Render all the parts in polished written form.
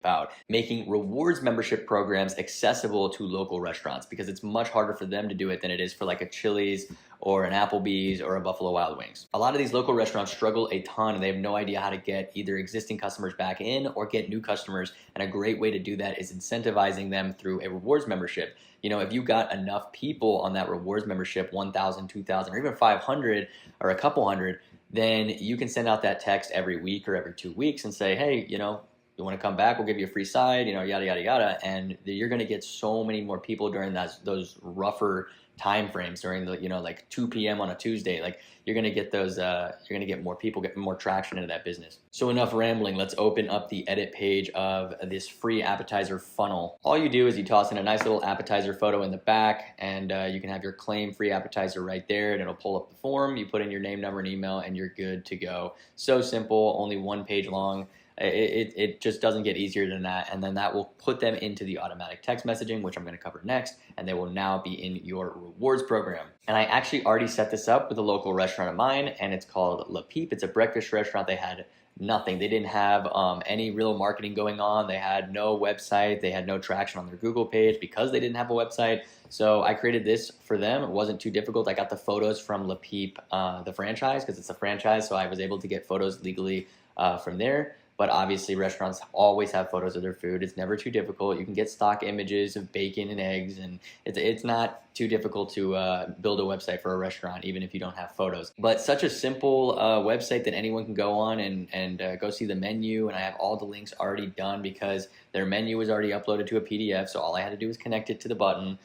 about making rewards membership programs accessible to local restaurants, because it's much harder for them to do it than it is for like a Chili's or an Applebee's or a Buffalo Wild Wings. A lot of these local restaurants struggle a ton and they have no idea how to get either existing customers back in or get new customers. And a great way to do that is incentivizing them through a rewards membership. You know, if you got enough people on that rewards membership, 1,000, 2,000, or even 500 or a couple hundred, then you can send out that text every week or every 2 weeks and say, hey, you know, you want to come back, we'll give you a free side, you know, yada, yada, yada. And you're going to get so many more people during those rougher time frames during the, you know, like 2 p.m. on a Tuesday. Like you're going to get those, you're going to get more people, get more traction into that business. So enough rambling. Let's open up the edit page of this free appetizer funnel. All you do is you toss in a nice little appetizer photo in the back, and you can have your claim free appetizer right there, and it'll pull up the form. You put in your name, number, and email, and you're good to go. So simple, only 1 page long. It just doesn't get easier than that. And then that will put them into the automatic text messaging, which I'm going to cover next, and they will now be in your rewards program. And I actually already set this up with a local restaurant of mine, and it's called Le Peep. It's a breakfast restaurant. They had nothing. They didn't have any real marketing going on. They had no website. They had no traction on their Google page because they didn't have a website. So I created this for them. It wasn't too difficult. I got the photos from Le Peep, the franchise, because it's a franchise. So I was able to get photos legally from there. But obviously restaurants always have photos of their food. It's never too difficult. You can get stock images of bacon and eggs, and it's not too difficult to build a website for a restaurant, even if you don't have photos. But such a simple website that anyone can go on and go see the menu, and I have all the links already done because their menu was already uploaded to a PDF, so all I had to do was connect it to the button.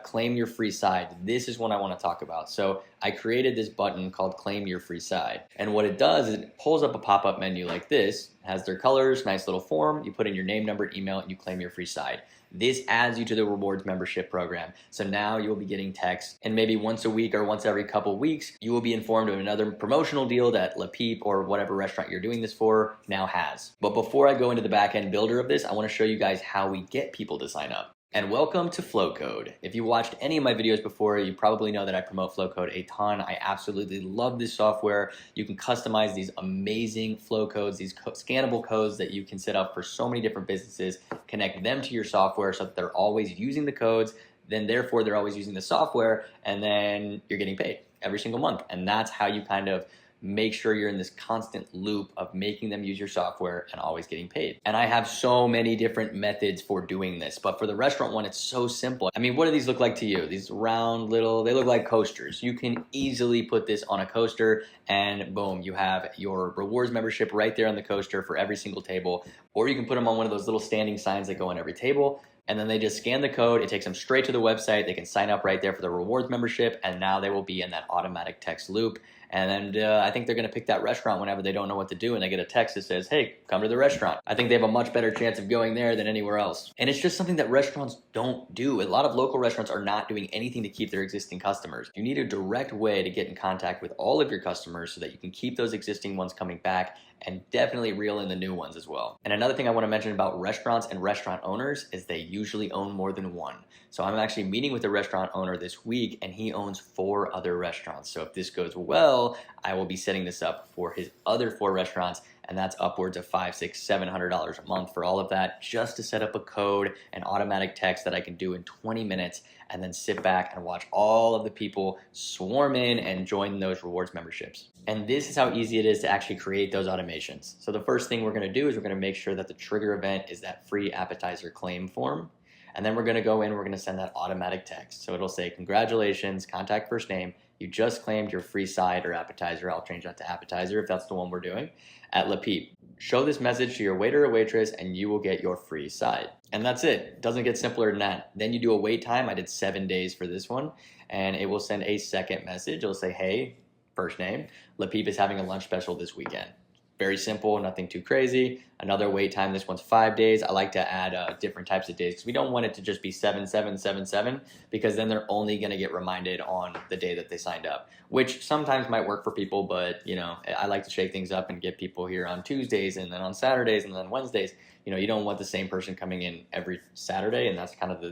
Claim your free side. This is what I want to talk about. So I created this button called Claim Your Free Side. And what it does is it pulls up a pop-up menu like this, has their colors, nice little form. You put in your name, number, email, and you claim your free side. This adds you to the rewards membership program. So now you'll be getting text, and maybe once a week or once every couple weeks, you will be informed of another promotional deal that Le Peep or whatever restaurant you're doing this for now has. But before I go into the back-end builder of this, I want to show you guys how we get people to sign up. And welcome to Flowcode. If you watched any of my videos before, you probably know that I promote Flowcode a ton. I absolutely love this software. You can customize these amazing flow codes, these scannable codes that you can set up for so many different businesses, connect them to your software so that they're always using the codes, then therefore they're always using the software, and then you're getting paid every single month. And that's how you kind of make sure you're in this constant loop of making them use your software and always getting paid. And I have so many different methods for doing this, but for the restaurant one, it's so simple. I mean, what do these look like to you? These round little, they look like coasters. You can easily put this on a coaster and boom, you have your rewards membership right there on the coaster for every single table. Or you can put them on one of those little standing signs that go on every table. And then they just scan the code, it takes them straight to the website, they can sign up right there for the rewards membership, and now they will be in that automatic text loop. And then I think they're gonna pick that restaurant whenever they don't know what to do and they get a text that says, hey, come to the restaurant. I think they have a much better chance of going there than anywhere else. And it's just something that restaurants don't do. A lot of local restaurants are not doing anything to keep their existing customers. You need a direct way to get in contact with all of your customers so that you can keep those existing ones coming back and definitely reel in the new ones as well. And another thing I want to mention about restaurants and restaurant owners is they usually own more than one. So I'm actually meeting with a restaurant owner this week and he owns 4 other restaurants. So if this goes well, I will be setting this up for his other 4 restaurants, and that's upwards of $500, $600, $700 a month for all of that, just to set up a code and automatic text that I can do in 20 minutes and then sit back and watch all of the people swarm in and join those rewards memberships. And this is how easy it is to actually create those automations. So the first thing we're gonna do is we're gonna make sure that the trigger event is that free appetizer claim form. And then we're gonna go in, we're gonna send that automatic text. So it'll say, congratulations, contact first name, you just claimed your free side or appetizer. I'll change that to appetizer if that's the one we're doing, at Le Peep. Show this message to your waiter or waitress and you will get your free side. And that's it. It doesn't get simpler than that. Then you do a wait time. I did 7 days for this one, and it will send a second message. It'll say, hey, first name, Le Peep is having a lunch special this weekend. Very simple, nothing too crazy. Another wait time, this one's 5 days. I like to add different types of days because we don't want it to just be 7777, because then they're only gonna get reminded on the day that they signed up, which sometimes might work for people, but you know, I like to shake things up and get people here on Tuesdays and then on Saturdays and then Wednesdays. You know, you don't want the same person coming in every Saturday, and that's kind of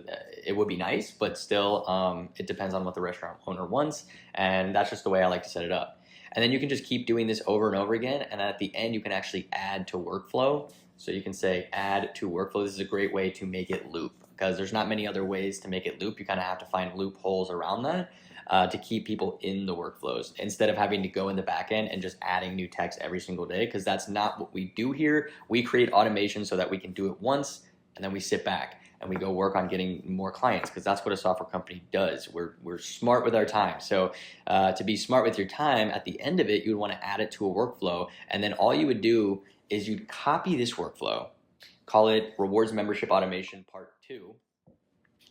it would be nice, but still it depends on what the restaurant owner wants, and that's just the way I like to set it up. And then you can just keep doing this over and over again. And at the end, you can actually add to workflow. So you can say add to workflow. This is a great way to make it loop because there's not many other ways to make it loop. You kind of have to find loopholes around that to keep people in the workflows instead of having to go in the back end and just adding new text every single day, because that's not what we do here. We create automation so that we can do it once and then we sit back and we go work on getting more clients, because that's what a software company does. We're smart with our time. So to be smart with your time, at the end of it, you would want to add it to a workflow, and then all you would do is you'd copy this workflow, call it rewards membership automation part 2,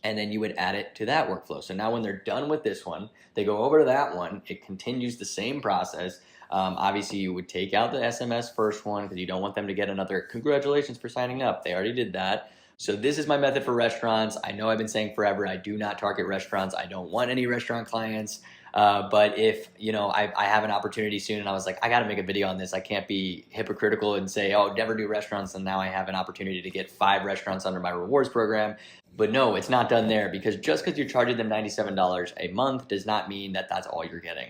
and then you would add it to that workflow. So now when they're done with this one, they go over to that one, it continues the same process. Obviously you would take out the SMS first one because you don't want them to get another congratulations for signing up. They already did that. So this is my method for restaurants. I know I've been saying forever, I do not target restaurants. I don't want any restaurant clients. But if, I have an opportunity soon and I was like, I got to make a video on this. I can't be hypocritical and say, oh, never do restaurants. And now I have an opportunity to get 5 restaurants under my rewards program. But no, it's not done there, because just because you're charging them $97 a month does not mean that that's all you're getting.